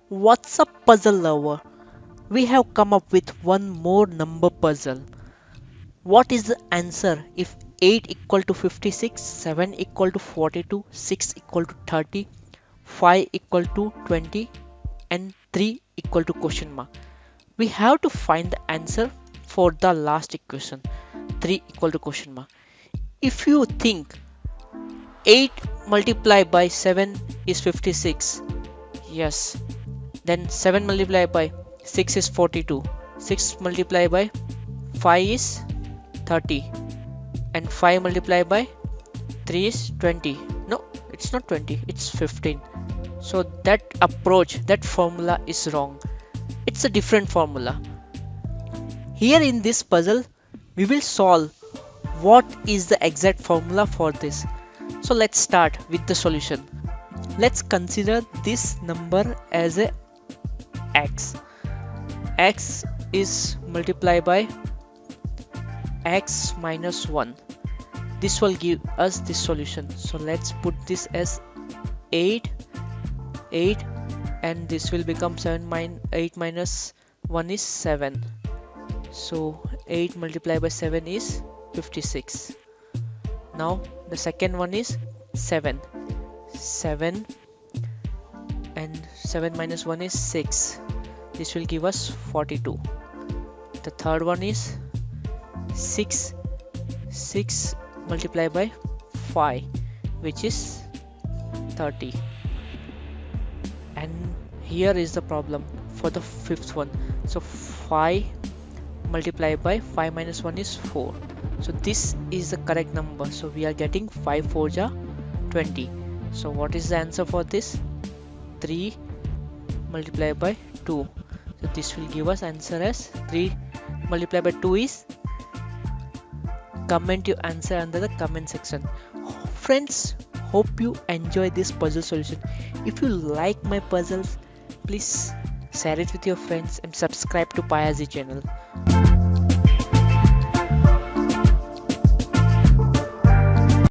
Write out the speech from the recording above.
What's up, puzzle lover? We have come up with one more number puzzle. What is the answer if 8 equal to 56, 7 equal to 42, 6 equal to 30, 5 equal to 20 and 3 equal to question mark? We have to find the answer for the last equation, 3 equal to question mark. If you think 8 multiplied by 7 is 56, yes, then 7 multiplied by 6 is 42, 6 multiplied by 5 is 30, and 5 multiplied by 3 is 20. No, it's not 20, it's 15. So that approach, that formula is wrong. It's a different formula. Here in this puzzle, we will solve what is the exact formula for this. So let's start with the solution. Let's consider this number as a x. X is multiplied by x minus 1. This will give us this solution. So let's put this as 8, and this will become 8 minus 1 is 7. So 8 multiplied by 7 is 56. Now the second one is 7. 7 and 7 minus 1 is 6. This will give us 42. The third one is 6. 6 multiplied by 5, which is 30. And here is the problem for the fifth one. So 5 multiplied by 5 minus 1 is 4. So this is the correct number. So we are getting 5 4 ja 20. So what is the answer for this? 3 multiplied by 2. So this will give us answer as 3 multiplied by 2 is. Comment your answer under the comment section. Friends, hope you enjoy this puzzle solution. If you like my puzzles, please share it with your friends and subscribe to Payazi channel.